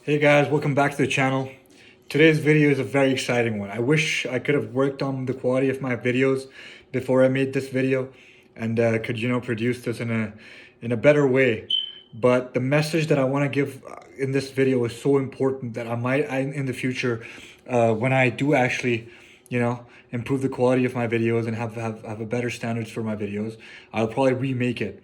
Hey guys, welcome back to the channel. Today's video is a very exciting one. I wish I could have worked on the quality of my videos before I made this video and could, produce this in a better way. But the message that I want to give in this video is so important that in the future, when I do actually, improve the quality of my videos and have a better standards for my videos, I'll probably remake it.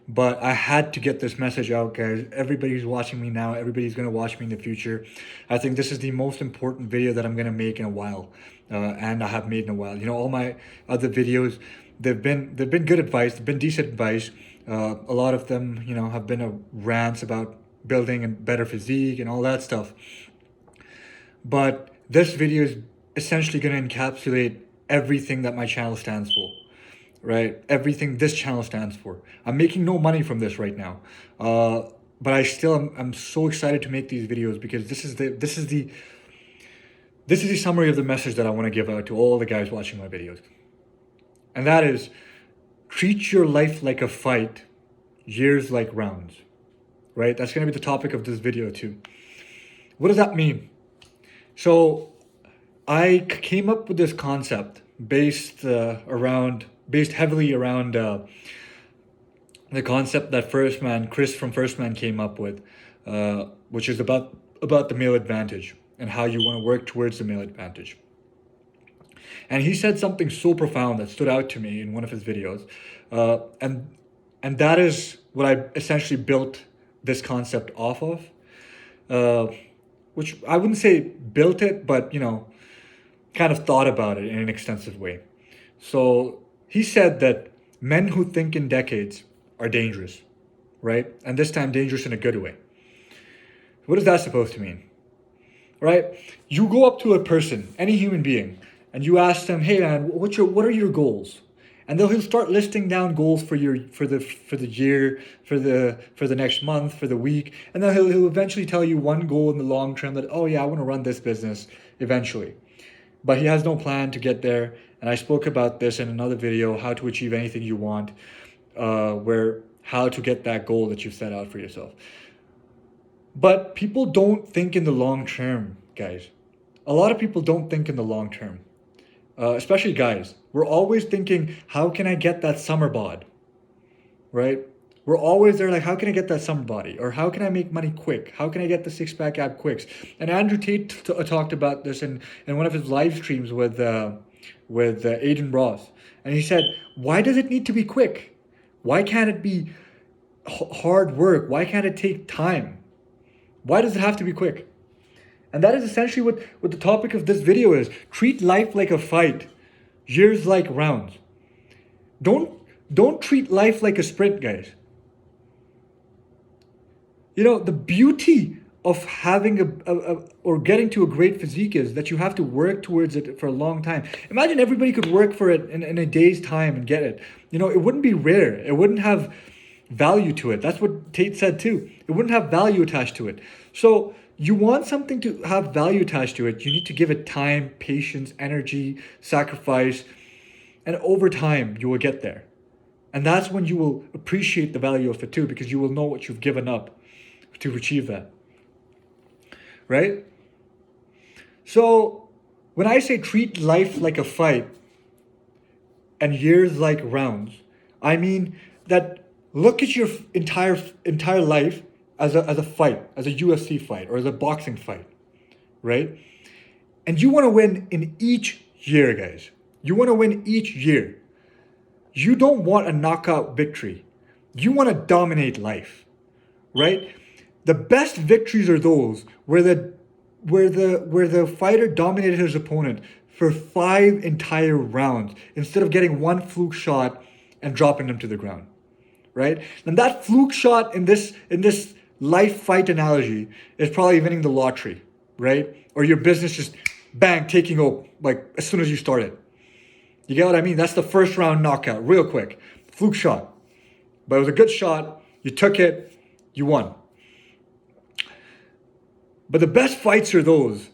But I had to get this message out, guys. Everybody's watching me now. Everybody's gonna watch me in the future. I think this is the most important video that I'm gonna make in a while, and I have made in a while. All my other videos, they've been good advice. They've been decent advice. A lot of them, have been rants about building a better physique and all that stuff. But this video is essentially gonna encapsulate everything that my channel stands for, right? Everything this channel stands for. I'm making no money from this right now, but I'm so excited to make these videos because this is the summary of the message that I want to give out to all the guys watching my videos, and that is, treat your life like a fight, years like rounds. Right? That's gonna be the topic of this video too. What does that mean? So came up with this concept based heavily around the concept that Chris from First Man came up with, which is about the male advantage and how you want to work towards the male advantage. And he said something so profound that stood out to me in one of his videos, and that is what I essentially built this concept off of. Which I wouldn't say built it, but kind of thought about it in an extensive way. So he said that men who think in decades are dangerous, right? And this time dangerous in a good way. What is that supposed to mean? Right? You go up to a person, any human being, and you ask them, "Hey man, what are your goals?" And he'll start listing down goals for the year, for the next month, for the week, and then he'll eventually tell you one goal in the long term that, oh yeah, I want to run this business eventually. But he has no plan to get there. And I spoke about this in another video, how to achieve anything you want, where how to get that goal that you've set out for yourself. But people don't think in the long term, guys. A lot of people don't think in the long term, especially guys. We're always thinking, how can I get that summer bod, right? We're always there like, how can I get that summer body? Or how can I make money quick? How can I get the six-pack ab quick? And Andrew Tate talked about this in one of his live streams with Adrian Ross. And he said, why does it need to be quick? Why can't it be hard work? Why can't it take time? Why does it have to be quick? And that is essentially what the topic of this video is. Treat life like a fight, years like rounds. Don't treat life like a sprint, guys. The beauty of having or getting to a great physique is that you have to work towards it for a long time. Imagine everybody could work for it in a day's time and get it. It wouldn't be rare. It wouldn't have value to it. That's what Tate said too. It wouldn't have value attached to it. So you want something to have value attached to it, you need to give it time, patience, energy, sacrifice, and over time you will get there. And that's when you will appreciate the value of it too, because you will know what you've given up to achieve that. Right? So when I say treat life like a fight and years like rounds, I mean that look at your entire life as a fight, as a UFC fight or as a boxing fight, right? And you want to win in each year, guys. You want to win each year. You don't want a knockout victory. You want to dominate life, right? The best victories are those where the fighter dominated his opponent for 5 entire rounds instead of getting one fluke shot and dropping them to the ground, right? And that fluke shot in this life fight analogy is probably winning the lottery, right? Or your business just bang taking over like as soon as you start it. You get what I mean? That's the first round knockout, real quick, fluke shot, but it was a good shot. You took it, you won. But the best fights are those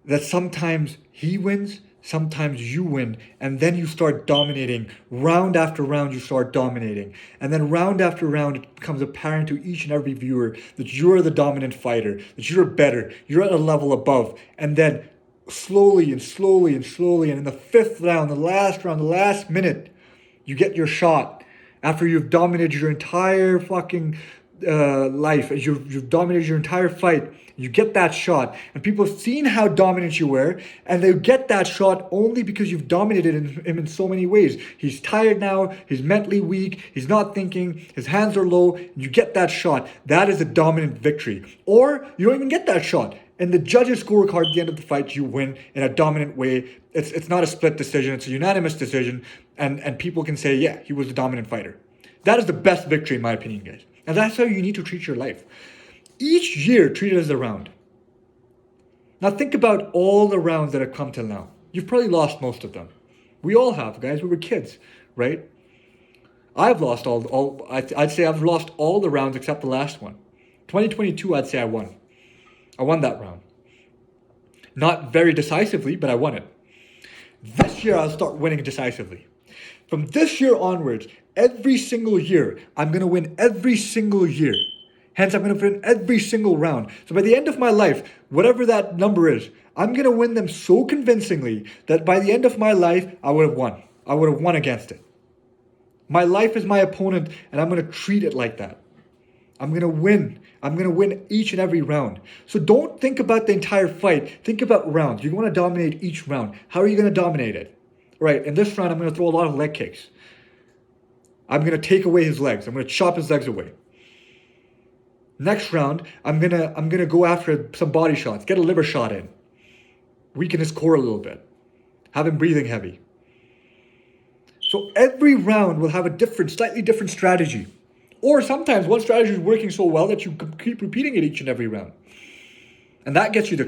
that sometimes he wins sometimes you win, and then you start dominating. Round after round, you start dominating. And then round after round, it becomes apparent to each and every viewer that you're the dominant fighter, that you're better, you're at a level above. And then slowly and slowly and slowly, and in the fifth round, the last minute, you get your shot after you've dominated your entire fucking life, as you've dominated your entire fight. You get that shot, and people have seen how dominant you were, and they get that shot only because you've dominated him in so many ways. He's tired now, he's mentally weak, he's not thinking, his hands are low, and you get that shot. That is a dominant victory. Or you don't even get that shot. And the judges' scorecard at the end of the fight, you win in a dominant way. It's not a split decision, it's a unanimous decision, and people can say, yeah, he was the dominant fighter. That is the best victory, in my opinion, guys. And that's how you need to treat your life. Each year, treat it as a round. Now think about all the rounds that have come till now. You've probably lost most of them. We all have, guys. We were kids, right? I've lost I'd say I've lost all the rounds except the last one. 2022, I'd say I won. I won that round. Not very decisively, but I won it. This year, I'll start winning decisively. From this year onwards, every single year, I'm going to win every single year. Hence, I'm going to win every single round. So by the end of my life, whatever that number is, I'm going to win them so convincingly that by the end of my life, I would have won. I would have won against it. My life is my opponent, and I'm going to treat it like that. I'm going to win. I'm going to win each and every round. So don't think about the entire fight. Think about rounds. You want to dominate each round. How are you going to dominate it? Right, in this round, I'm going to throw a lot of leg kicks. I'm going to take away his legs. I'm going to chop his legs away. Next round, I'm gonna go after some body shots, get a liver shot in, weaken his core a little bit, have him breathing heavy. So every round will have a slightly different strategy. Or sometimes one strategy is working so well that you keep repeating it each and every round. And that gets you the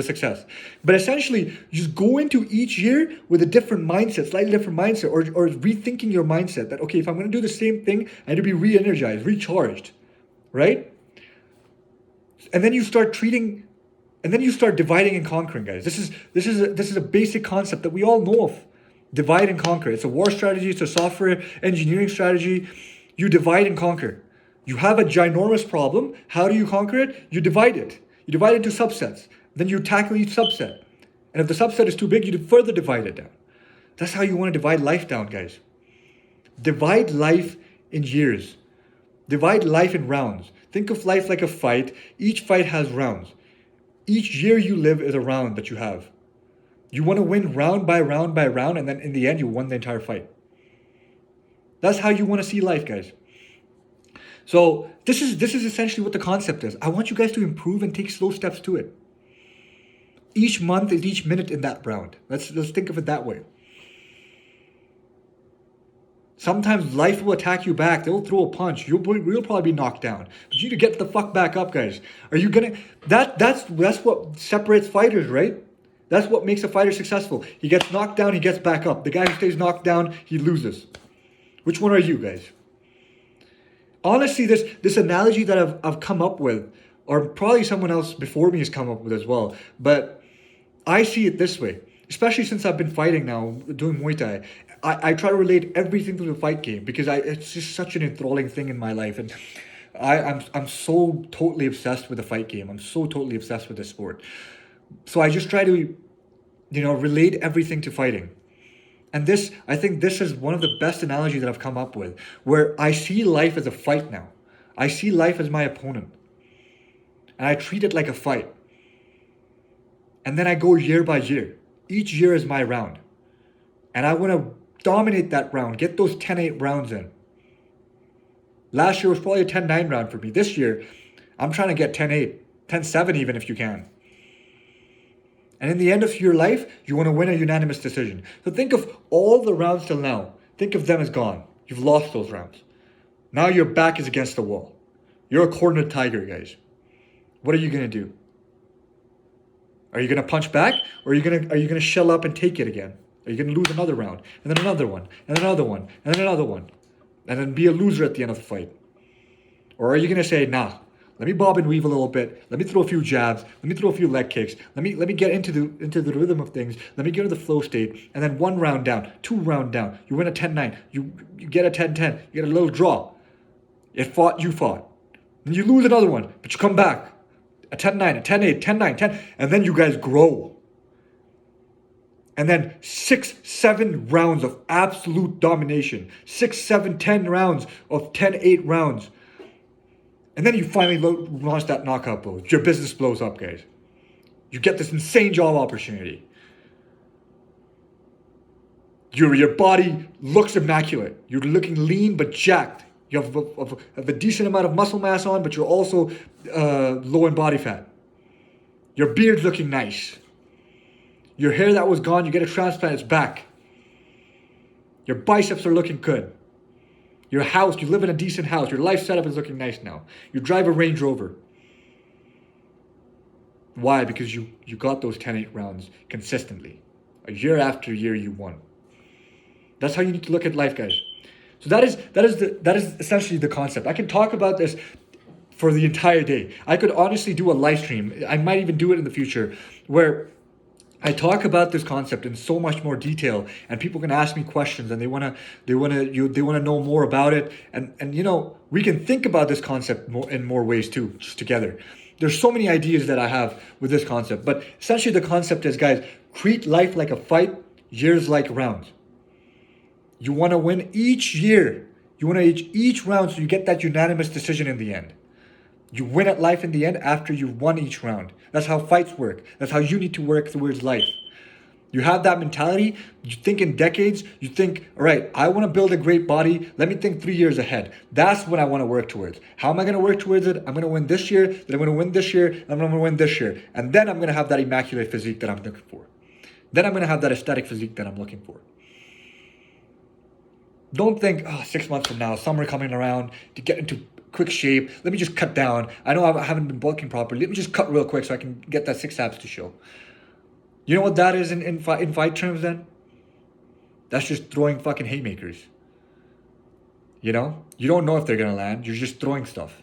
success. But essentially, you just go into each year with a different mindset, slightly different mindset, or rethinking your mindset that, okay, if I'm going to do the same thing, I need to be re-energized, recharged, right? And then you start dividing and conquering, guys. This is a basic concept that we all know of. Divide and conquer. It's a war strategy. It's a software engineering strategy. You divide and conquer. You have a ginormous problem. How do you conquer it? You divide it. You divide it into subsets. Then you tackle each subset. And if the subset is too big, you further divide it down. That's how you want to divide life down, guys. Divide life in years. Divide life in rounds. Think of life like a fight. Each fight has rounds. Each year you live is a round that you have. You want to win round by round by round, and then in the end, you won the entire fight. That's how you want to see life, guys. So this is essentially what the concept is. I want you guys to improve and take slow steps to it. Each month is each minute in that round. Let's think of it that way. Sometimes life will attack you back. They'll throw a punch. You'll probably be knocked down. But you need to get the fuck back up, guys. Are you gonna? That's what separates fighters, right? That's what makes a fighter successful. He gets knocked down. He gets back up. The guy who stays knocked down, he loses. Which one are you guys? Honestly, this analogy that I've come up with, or probably someone else before me has come up with as well, but I see it this way. Especially since I've been fighting now, doing Muay Thai, I try to relate everything to the fight game because it's just such an enthralling thing in my life, and I'm so totally obsessed with the fight game. I'm so totally obsessed with the sport. So I just try to, relate everything to fighting. And I think this is one of the best analogies that I've come up with, where I see life as a fight now. I see life as my opponent. And I treat it like a fight. And then I go year by year. Each year is my round. And I want to dominate that round, get those 10-8 rounds in. Last year was probably a 10-9 round for me. This year, I'm trying to get 10-8, 10-7 even if you can. And in the end of your life, you want to win a unanimous decision. So think of all the rounds till now. Think of them as gone. You've lost those rounds. Now your back is against the wall. You're a cornered tiger, guys. What are you going to do? Are you going to punch back? Or are you going to shell up and take it again? Are you going to lose another round? And then another one. And then another one. And then another one. And then be a loser at the end of the fight? Or are you going to say, nah, Let me bob and weave a little bit. Let me throw a few jabs. Let me throw a few leg kicks. Let me get into the rhythm of things. Let me get into the flow state. And then 1 round down, 2 round down. You win a 10-9. You get a 10-10. You get a little draw. It fought, you fought. Then you lose another one, but you come back. A 10-9, a 10-8, 10-9, 10, and then you guys grow. And then 6, 7 rounds of absolute domination. 6, 7, 10 rounds of 10-8 rounds. And then you finally launch that knockout blow. Your business blows up, guys. You get this insane job opportunity. Your body looks immaculate. You're looking lean but jacked. You have a decent amount of muscle mass on, but you're also low in body fat. Your beard's looking nice. Your hair that was gone, you get a transplant, it's back. Your biceps are looking good. Your house, you live in a decent house. Your life setup is looking nice now. You drive a Range Rover. Why? Because you got those 10-8 rounds consistently. A year after year, you won. That's how you need to look at life, guys. So that is essentially the concept. I can talk about this for the entire day. I could honestly do a live stream. I might even do it in the future where I talk about this concept in so much more detail, and people can ask me questions, and they wanna know more about it, and you know, we can think about this concept in more ways too, just together. There's so many ideas that I have with this concept, but essentially the concept is, guys, treat life like a fight, years like rounds. You want to win each year. You want to each round so you get that unanimous decision in the end. You win at life in the end after you've won each round. That's how fights work. That's how you need to work towards life. You have that mentality. You think in decades. You think, all right, I want to build a great body. Let me think 3 years ahead. That's what I want to work towards. How am I going to work towards it? I'm going to win this year. Then I'm going to win this year. And I'm going to win this year. And then I'm going to have that immaculate physique that I'm looking for. Then I'm going to have that aesthetic physique that I'm looking for. Don't think, 6 months from now, summer coming around, to get into quick shape. Let me just cut down. I know I haven't been bulking properly. Let me just cut real quick so I can get that 6 abs to show. You know what that is in fight terms then? That's just throwing fucking haymakers. You know? You don't know if they're going to land. You're just throwing stuff.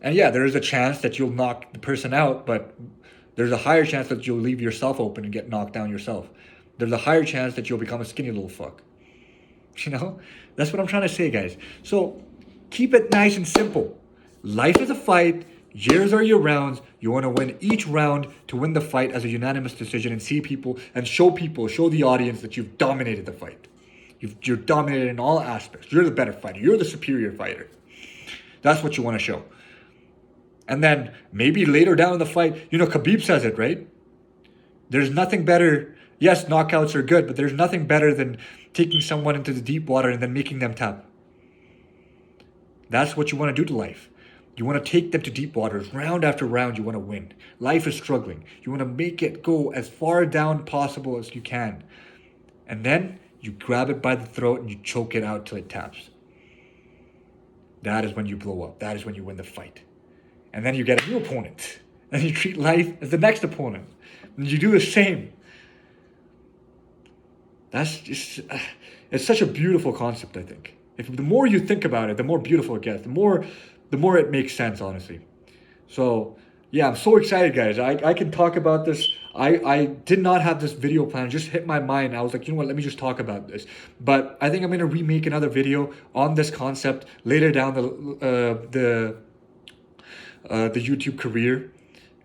And yeah, there is a chance that you'll knock the person out, but there's a higher chance that you'll leave yourself open and get knocked down yourself. There's a higher chance that you'll become a skinny little fuck. You know? That's what I'm trying to say, guys. So keep it nice and simple. Life is a fight. Years are your rounds. You want to win each round to win the fight as a unanimous decision and see people and show the audience that you've dominated the fight. You're dominated in all aspects. You're the better fighter. You're the superior fighter. That's what you want to show. And then maybe later down in the fight, you know, Khabib says it, right? There's nothing better. Yes, knockouts are good, but there's nothing better than taking someone into the deep water and then making them tap. That's what you want to do to life. You want to take them to deep waters. Round after round, you want to win. Life is struggling. You want to make it go as far down possible as you can. And then you grab it by the throat and you choke it out till it taps. That is when you blow up. That is when you win the fight. And then you get a new opponent. And you treat life as the next opponent. And you do the same. That's just, it's such a beautiful concept, I think. The more you think about it, the more beautiful it gets. The more it makes sense, honestly. So, yeah, I'm so excited, guys. I can talk about this. I did not have this video plan. It just hit my mind. I was like, you know what, let me just talk about this. But I think I'm going to remake another video on this concept later down the YouTube career,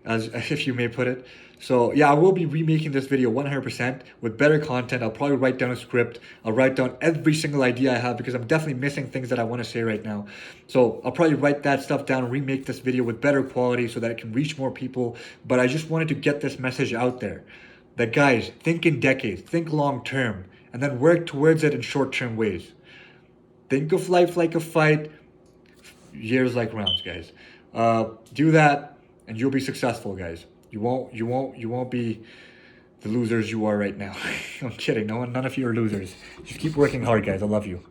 as if you may put it. So yeah, I will be remaking this video 100% with better content. I'll probably write down a script. I'll write down every single idea I have because I'm definitely missing things that I want to say right now. So I'll probably write that stuff down and remake this video with better quality so that it can reach more people. But I just wanted to get this message out there that, guys, think in decades, think long term, and then work towards it in short term ways. Think of life like a fight, years like rounds, guys. Do that and you'll be successful, guys. You won't be the losers you are right now. I'm kidding. None of you are losers. Just keep working hard, guys. I love you.